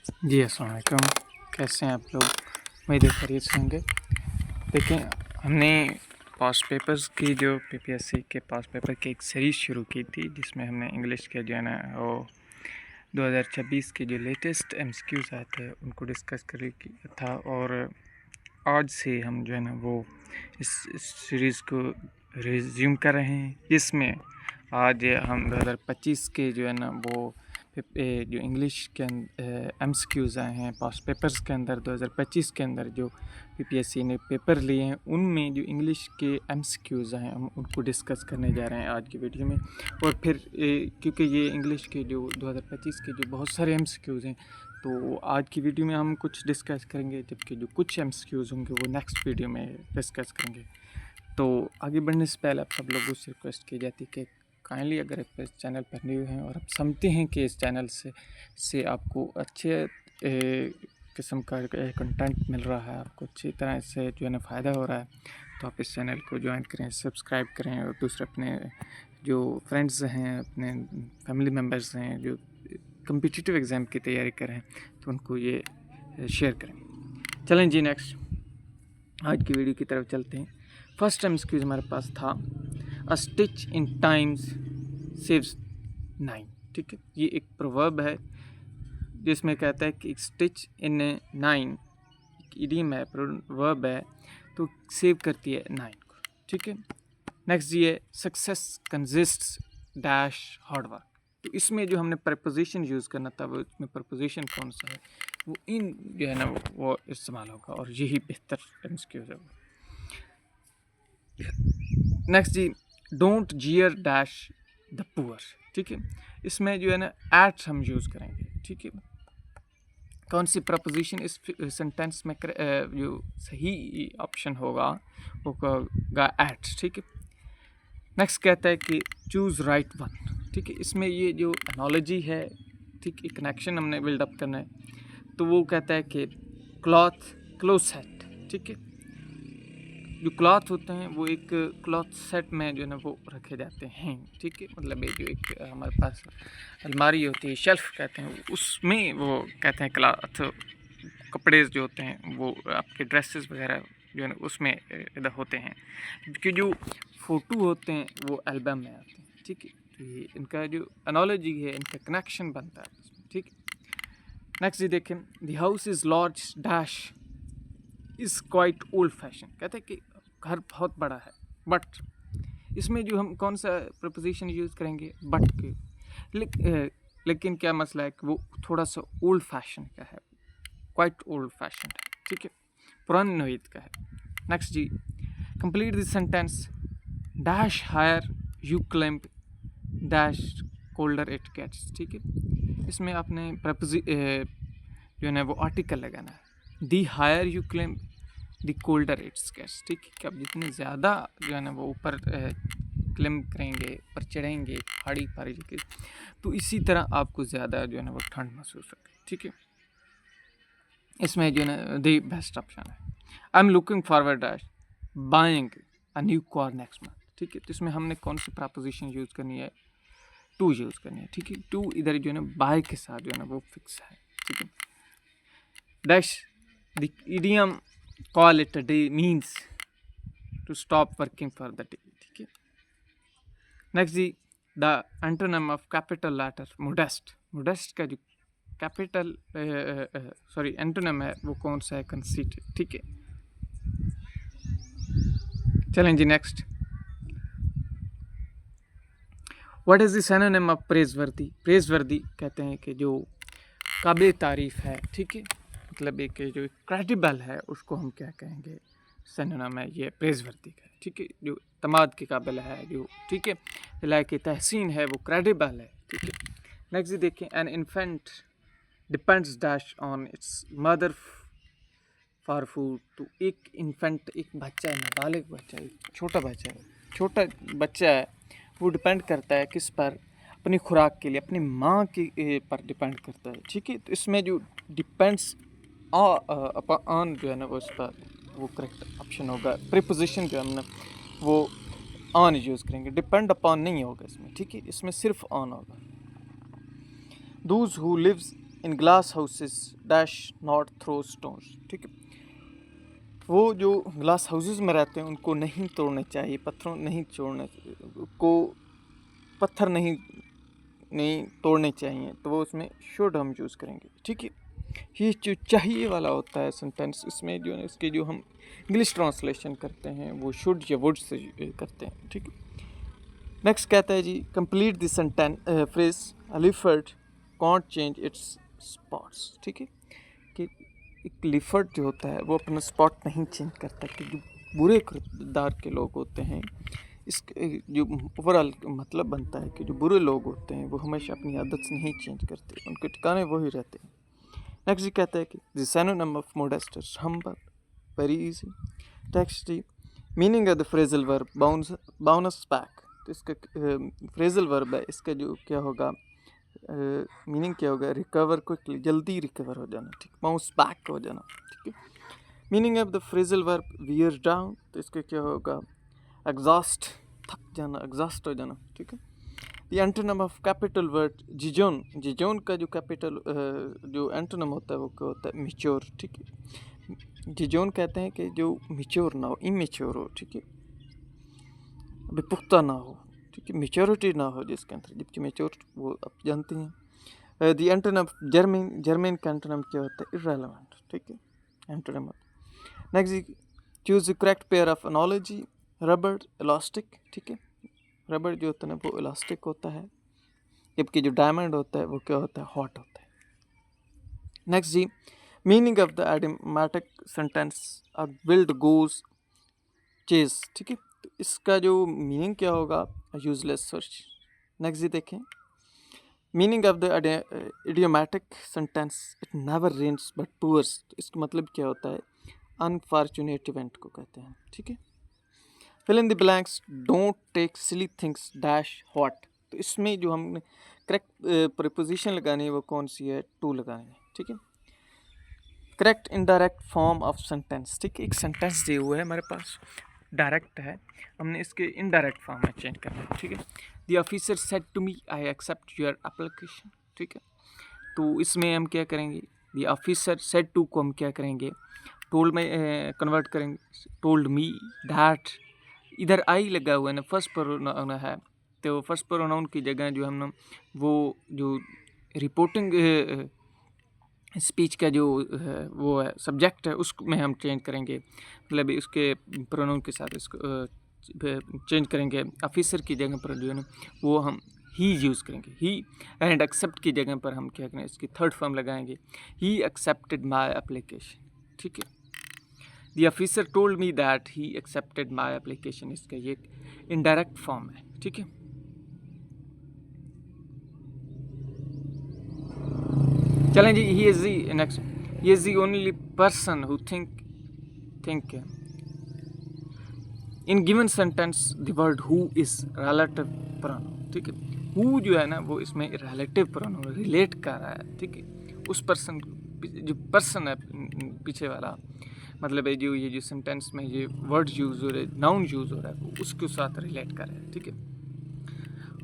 जी अस्सलाम वालेकुम। कैसे हैं आप लोग? उम्मीद है खैरियत से होंगे। देखें, हमने पास्ट पेपर्स की जो पीपीएससी के पास्ट पेपर की एक सीरीज़ शुरू की थी, जिसमें हमने इंग्लिश के जो है ना वो 2026 के जो लेटेस्ट एमसीक्यूज़ आए थे उनको डिस्कस कर किया था। और आज से हम जो है ना वो इस सीरीज़ को रिज्यूम कर रहे हैं, जिसमें आज हम 2025 के जो है ना वो जो इंग्लिश के एमसीक्यूज़ आए हैं पास्ट पेपर्स के अंदर 2025 के अंदर जो पीपीएससी ने पेपर लिए हैं, उनमें जो इंग्लिश के एमसीक्यूज़ आए हैं हम उनको डिस्कस करने जा रहे हैं आज की वीडियो में। और फिर क्योंकि ये इंग्लिश के जो 2025 के जो बहुत सारे एमसीक्यूज़ हैं, तो आज की वीडियो में हम कुछ डिस्कस करेंगे, जबकि जो कुछ एमसीक्यूज़ होंगे वो नेक्स्ट वीडियो में डिस्कस करेंगे। तो आगे बढ़ने से पहले आप सब लोगों से रिक्वेस्ट की जाती है कि काइंडली अगर आप इस चैनल पर न्यू हैं और आप समझते हैं कि इस चैनल से आपको अच्छे किस्म का कंटेंट मिल रहा है, आपको अच्छी तरह से जो है ना फ़ायदा हो रहा है, तो आप इस चैनल को ज्वाइन करें, सब्सक्राइब करें और दूसरे अपने जो फ्रेंड्स हैं, अपने फैमिली मेम्बर्स हैं जो कम्पिटिटिव एग्ज़ाम की तैयारी करें, तो उनको ये शेयर करें। चलें जी, नेक्स्ट आज की वीडियो की तरफ चलते हैं। फर्स्ट एमसीक्यूज हमारे पास था अ स्टिच इन टाइम्स सेव्स 9। ठीक है, ये एक प्रोवर्ब है जिसमें कहता है कि स्टिच इन 9 इडियम है, प्रोवर्ब है, तो सेव करती है 9 को। ठीक है, नेक्स्ट ये success consists dash hard work. तो इसमें जो हमने प्रपोजिशन यूज़ करना था, वो इसमें प्रपोजिशन कौन सा है, वो इन जो है ना वो इस्तेमाल होगा, और यही बेहतर एमसीक्यूज है। नेक्स्ट जी, डोंट जियर डैश द पुअर। ठीक है, इसमें जो है ना एट हम यूज़ करेंगे। ठीक है, कौन सी प्रपोजिशन इस सेंटेंस में जो सही ऑप्शन होगा वो होगा एट। ठीक है, नेक्स्ट कहता है कि चूज़ राइट वन। ठीक है, इसमें ये जो एनोलॉजी है, ठीक, एक कनेक्शन हमने बिल्डअप करना है, तो वो कहता है कि क्लॉथ क्लोथ सेट। ठीक है, जो क्लॉथ होते हैं वो एक क्लॉथ सेट में जो है ना वो रखे जाते हैं। ठीक है, मतलब ये जो एक हमारे पास अलमारी होती है, शेल्फ कहते हैं, उसमें वो कहते हैं क्लॉथ कपड़े जो होते हैं वो आपके ड्रेसेस वगैरह जो है ना उसमें इधर होते हैं, क्योंकि जो फ़ोटो होते हैं वो एल्बम में आते हैं। ठीक है, तो ये इनका जो एनोलॉजी है, इनका कनेक्शन बनता है इसमें। ठीक है, नेक्स्ट ये देखें, the house is large dash is quite old fashion. कहते हैं कि घर बहुत बड़ा है, बट इसमें जो हम कौन सा प्रपोजिशन यूज़ करेंगे, बट के। लेकिन क्या मसला है कि वो थोड़ा सा ओल्ड फैशन का है, क्वाइट ओल्ड फैशन है। ठीक है, पुरानी नोयत का है। नेक्स्ट जी, complete this sentence dash higher you climb dash colder it gets. ठीक है, इसमें आपने जो है ना वो आर्टिकल लगाना है, the higher you climb the colder its gets. ठीक है, कि आप जितने ज़्यादा जो है ना वो ऊपर क्लाइंब करेंगे, ऊपर चढ़ेंगे पहाड़ी के, तो इसी तरह आपको ज़्यादा जो है ना वो ठंड महसूस होगी। ठीक है, इसमें जो है ना दी बेस्ट ऑप्शन है, I am looking forward dash buying a new car next month. ठीक है, तो इसमें हमने कौन सी प्रपोजिशन यूज़ करनी है, टू यूज़ करनी है। ठीक है, टू इधर जो है ना बाय के साथ जो है ना वो फिक्स है। ठीक है, dash the idiom call it a day means to stop working for the day. ठीक है, नेक्स्ट जी, the antonym of capital letter modest. Modest का जो कैपिटल एंटोनिम है वो कौन सा है, कंसीटेड। ठीक है, चलें जी next, what is the synonym of praiseworthy. Praiseworthy कहते हैं कि जो काबिल तारीफ़ है। ठीक है, मतलब एक जो क्रेडिबल है उसको हम क्या कहेंगे, सिनोनिम है ये प्रेजवर्दी का। ठीक है, जो तमाद के काबिल है, जो ठीक है लायक तहसीन है, वो क्रेडिबल है। ठीक है, नेक्स्ट देखें, an infant depends dash on it's mother for food. तो एक इन्फेंट, एक बच्चा है, नाबालिग बच्चा है, छोटा बच्चा है, वो डिपेंड करता है किस पर, अपनी खुराक के लिए अपनी माँ के पर डिपेंड करता है। ठीक है, तो इसमें जो डिपेंड्स ऑन जो है ना वो इस पर वो करेक्ट ऑप्शन होगा। प्रीपोजिशन जो है हमने वो ऑन यूज़ करेंगे, डिपेंड अपॉन नहीं होगा इसमें। ठीक है, इसमें सिर्फ ऑन होगा। Those who lives in glass houses dash not throw stones, ठीक है। वो जो ग्लास हाउसेस में रहते हैं उनको नहीं तोड़ने चाहिए, पत्थरों नहीं छोड़ने को, पत्थर नहीं तोड़ने चाहिए, तो वो उसमें शुड हम यूज़ करेंगे, ठीक है। ये जो चाहिए वाला होता है सेंटेंस, इसमें जो है इसके जो हम इंग्लिश ट्रांसलेशन करते हैं वो शुड या वुड से करते हैं, ठीक है। नेक्स्ट कहता है जी, complete this sentence phrase leopard can't change its spots, ठीक है। कि एक लिफर्ड जो होता है वो अपना स्पॉट नहीं चेंज करता, कि जो बुरे किरदार के लोग होते हैं, इस जो ओवरऑल मतलब बनता है कि जो बुरे लोग होते हैं वो हमेशा अपनी आदत नहीं चेंज करते, उनके ठिकाने वही रहते हैं। नेक्स्ट जी कहता है कि the synonym of modest is humble, very easy. Next जी, meaning of the phrasal verb bounce back, तो इसका फ्रेजल वर्ब है, इसका जो क्या होगा मीनिंग क्या होगा, रिकवर क्विकली, जल्दी रिकवर हो जाना, ठीक, बाउंस बैक हो जाना, ठीक है। Meaning of the phrasal verb wear down, तो इसका क्या होगा एग्जॉस्ट, थक जाना, एग्जॉस्ट हो जाना, ठीक है। The antonym of capital word जिजोन, जिजोन का जो कैपिटल जो एंटोनिम होता है वो क्या होता है मिच्योर, ठीक है। जिजोन कहते हैं कि जो मिच्योर ना हो, इमेच्योर हो, ठीक है, अभी पुख्ता ना हो, ठीक है, मेच्योरिटी ना हो जिसके अंदर, जबकि मेच्योर वो आप जानती हैं। द एंटोनिम जर्मन, जर्मन का एंटोनिम क्या होता है इररेलेवेंट, ठीक है, antonym. Next, choose the correct pair of analogy, rubber elastic, ठीक है। रबर जो होता है ना वो इलास्टिक होता है, जबकि जो डायमंड होता है वो क्या होता है हॉट होता है। नेक्स्ट जी, meaning of the idiomatic sentence a wild goose chase, ठीक है, तो इसका जो मीनिंग क्या होगा यूजलेस सर्च। नेक्स्ट जी देखें, meaning of the idiomatic sentence it never rains but pours, तो इसका मतलब क्या होता है अनफॉर्चुनेट इवेंट को कहते हैं, ठीक है। Fill in the blanks, don't take silly things dash hot, तो इसमें जो हमने करेक्ट प्रीपोजिशन लगानी है वो कौन सी है, टू लगानी है, ठीक है। Correct indirect form of sentence, ठीक है, एक सेंटेंस दिए हुए है हमारे पास, डायरेक्ट है, हमने इसके इनडायरेक्ट फॉर्म में चेंज करना है, ठीक है। The officer said to me I accept your application, ठीक है, तो इसमें हम क्या करेंगे, द ऑफिसर सेड टू को हम क्या करेंगे टोल्ड में कन्वर्ट करेंगे, टोल्ड मी दैट, इधर आई लगा हुआ है ना, फर्स्ट प्रोनाउन है, तो फर्स्ट प्रोनाउन की जगह जो हम वो जो रिपोर्टिंग स्पीच का जो वो है सब्जेक्ट है उसमें हम चेंज करेंगे, मतलब उसके प्रोनाउन के साथ इसको चेंज करेंगे। ऑफिसर की जगह पर जो है ना वो हम ही यूज़ करेंगे, ही, एंड एक्सेप्ट की जगह पर हम क्या करेंगे इसकी थर्ड फॉर्म लगाएंगे, ही एक्सेप्टेड माई एप्लीकेशन, ठीक है। The officer told me that he accepted my application, इसका ये इनडायरेक्ट फॉर्म है, ठीक है। चलें जी, he is the next, he is the only person who think in given sentence the word who is relative pronoun, ठीक है। Who जो है ना वो इसमें रिलेटिव प्रोनाउन रिलेट कर रहा है, ठीक है, उस पर्सन, जो पर्सन है पीछे वाला, मतलब है जो ये जो सेंटेंस में ये वर्ड यूज़ हो रहा है, नाउन यूज़ हो रहा है, वो उसके साथ रिलेट कर रहा है, ठीक है।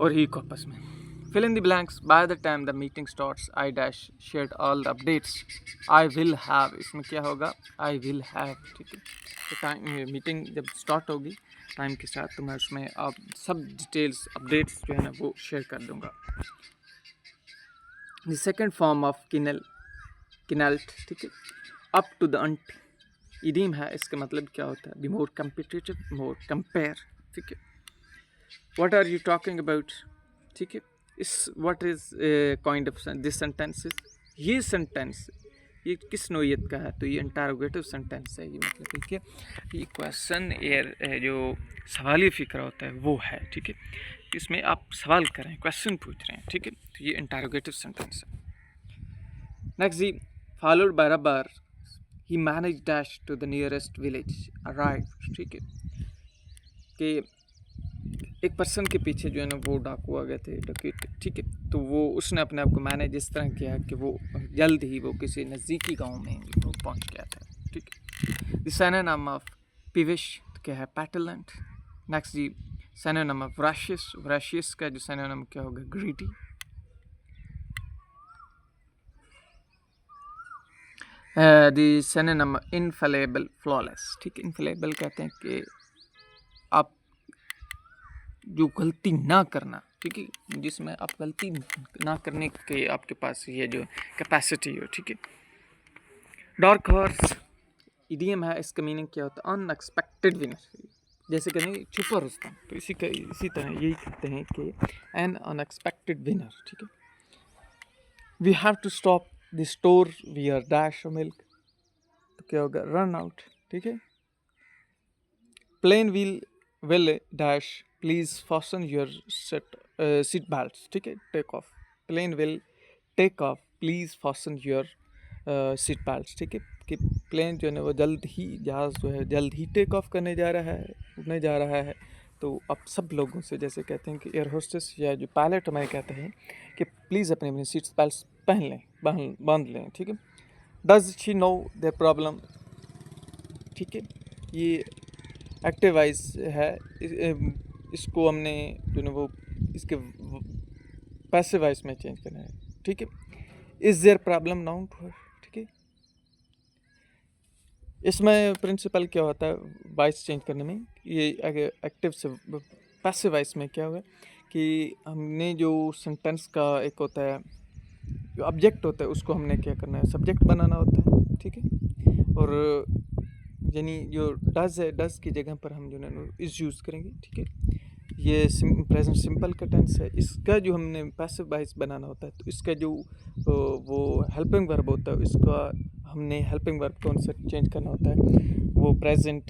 और ही को आपस में fill in the blanks, by the time the meeting starts I dash shared all the updates I will have, इसमें क्या होगा I will have, ठीक है। तो टाइम मीटिंग जब स्टार्ट होगी टाइम के साथ तो मैं उसमें आप सब डिटेल्स अपडेट्स जो है ना वो शेयर कर दूंगा। The second form of knelt, ठीक है, up to the ant, idiom है, इसका मतलब क्या होता है be more competitive, more compare, ठीक है। What are you talking about, ठीक है, इस what is kind of this sentences, ये सेंटेंस ये किस नोयत का है, तो ये इंटरोगेटिव सेंटेंस है, ये मतलब ठीक है, ये क्वेश्चन एयर जो सवाली फ़िक्र होता है वो है, ठीक है, इसमें आप सवाल कर रहे हैं, क्वेश्चन पूछ रहे हैं, ठीक है, तो ये इंटरोगेटिव सेंटेंस है। नेक्स्ट जी, followed by rubber, he manage dash to the nearest village arrive, ठीक है, कि एक पर्सन के पीछे जो है ना वो डाकू आ गए थे, डकैत, ठीक है, तो वो उसने अपने आप को मैनेज इस तरह किया कि वो जल्द ही वो किसी नज़दीकी गांव में वो पहुंच गया था, ठीक है। द सिनोनिम ऑफ पीविश क्या है पेटलेंट। नेक्स्ट जी, सिनोनिम ऑफ वराशियस, वराशियस का जो सिनोनिम क्या होगा ग्रीडी। दी सिनोनिम इनफेलेबल, फ्लॉलेस, ठीक है। इनफेलेबल कहते हैं कि आप जो गलती ना करना, ठीक है, जिसमें आप गलती ना करने के आपके पास ये जो कैपेसिटी हो, ठीक है। डार्क हॉर्स इडियम है, इसका मीनिंग क्या होता है? अनएक्सपेक्टेड विनर, जैसे कहते हैं छुपा रुस्तम, तो इसी तरह यही कहते हैं कि एन अनएक्सपेक्टेड विनर, ठीक है। We have to stop the store we are dash milk, तो क्या होगा? रन आउट, ठीक है। Plane wheel will dash please fasten your seat belt, ठीक है। Take off, plane will take off please fasten your seat belt, ठीक है। कि प्लेन जो है वो जल्द ही, जहाज़ जो है जल्द ही टेक ऑफ करने जा रहा है, उड़ने जा रहा है। तो अब सब लोगों से जैसे कहते हैं कि एयर होस्टेस या जो पायलट हमें कहते हैं कि प्लीज़ अपने अपनी सीट्स बेल्ट पहन लें, बांध लें, ठीक है। Does she know the problem, ठीक है। ये एक्टिव वॉइस है, इसको हमने जो है वो इसके पैसिव वॉइस में चेंज करना है, ठीक है। Is there problem known to her, ठीक है। इसमें प्रिंसिपल क्या होता है वॉइस चेंज करने में? ये एक्टिव से पैसिव वॉइस में क्या हुआ कि हमने जो सेंटेंस का एक होता है, जो ऑब्जेक्ट होता है, उसको हमने क्या करना है? सब्जेक्ट बनाना होता है, ठीक है। और यानी जो डज है, डज की जगह पर हम जो है इज़ यूज़ करेंगे, ठीक है। ये प्रेजेंट सिंपल का टेंस है, इसका जो हमने पैसिव वॉइस बनाना होता है, तो इसका जो वो हेल्पिंग वर्ब होता है, इसका हमने हेल्पिंग वर्ब कौन सा चेंज करना होता है? वो प्रेजेंट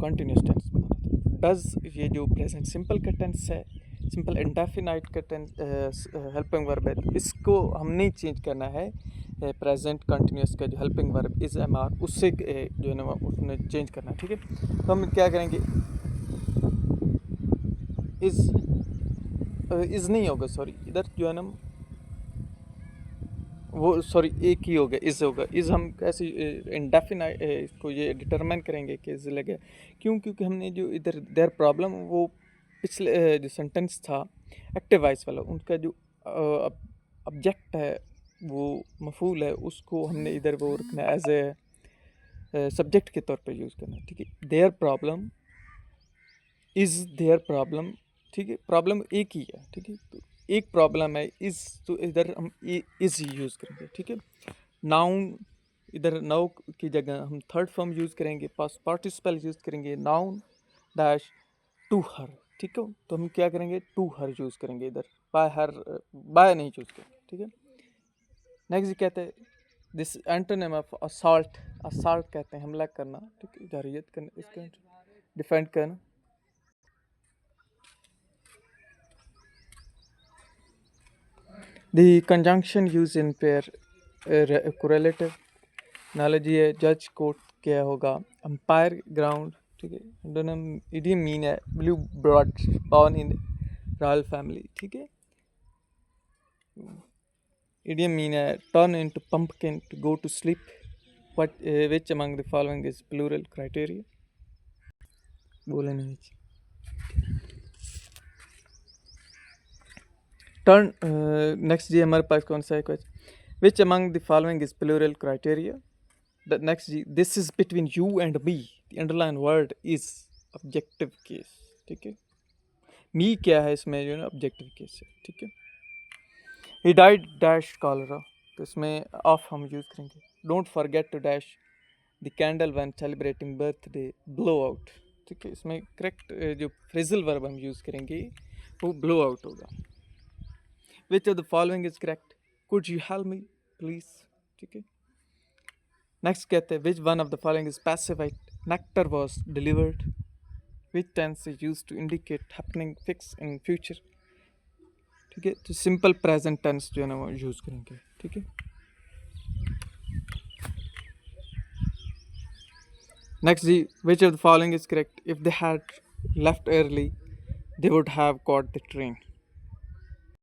कंटिन्यूस टेंस बनाना होता है। डज ये जो प्रेजेंट सिंपल का टेंस है, सिंपल इंडेफिनाइट का टेंस हेल्पिंग वर्ब है, तो इसको हमने चेंज करना है प्रेजेंट कंटिन्यूस का जो helping verb is am are, उससे जो है ना उसने चेंज करना है, ठीक है। तो हम क्या करेंगे? इज़ नहीं होगा, सॉरी, इधर जो है ना वो सॉरी एक ही होगा, इज़ होगा। इज़ हम कैसे इंडेफिनाइट इसको ये डिटरमाइन करेंगे कि इज़ लगे, क्यों? क्योंकि हमने जो इधर देयर प्रॉब्लम, वो पिछले जो सेंटेंस था एक्टिव वॉइस वाला, उनका जो ऑब्जेक्ट है, वो मफूल है, उसको हमने इधर वो रखना है एज ए सब्जेक्ट के तौर पे यूज़ करना है, ठीक है। Their problem, is there problem, ठीक है। प्रॉब्लम एक ही है, ठीक है, तो एक प्रॉब्लम है इज़, तो इधर हम इज़ यूज़ करेंगे, ठीक है। नाउन, इधर नाउ की जगह हम थर्ड फॉर्म यूज़ करेंगे, पास्ट पार्टिसिपल यूज़ करेंगे, नाउन डैश टू हर, ठीक है। तो हम क्या करेंगे? टू हर यूज़ करेंगे, इधर बाय हर, बाय नहीं यूज़ करेंगे, ठीक है। नेक्स्ट कहते हैं this antonym of assault, assault कहते हैं हमला करना, ठीक है, जारियत करना, इसका डिफेंड करना। The conjunction used in pair correlative analogy है, जज कोर्ट क्या होगा? अंपायर ग्राउंड, ठीक है। एंटोनिम इडियम मीन है blue blood born in royal family, ठीक है। इडियम मीन है turn into pumpkin to go to sleep, what which among the following is plural criteria? बोले नहीं। टर्न नेक्स्ट जी हमारे पास कौन सा है question? Which among the following is plural criteria? The next जी, this is between you and me, the underline word is objective case, ठीक है। मी क्या है इसमें जो है ना ऑब्जेक्टिव केस है, ठीक है। ही डाइड डैश कॉलरा, तो इसमें ऑफ हम यूज़ करेंगे। Don't forget to dash the candle when celebrating birthday, blow out, ठीक है। इसमें करेक्ट जो फ्रेजल वर्ब हम यूज़ करेंगे वो ब्लो आउट होगा। Which of the following is correct? Could you help me, please? ठीक है। नेक्स्ट कहते हैं which one of the following is passive? Nectar was delivered. Which tense is used to indicate happening fix in future? ठीक है, तो simple present tense जो है ना वो यूज करेंगे, ठीक है। नेक्स्ट जी, which of the following is correct? If they had left early, they would have caught the train.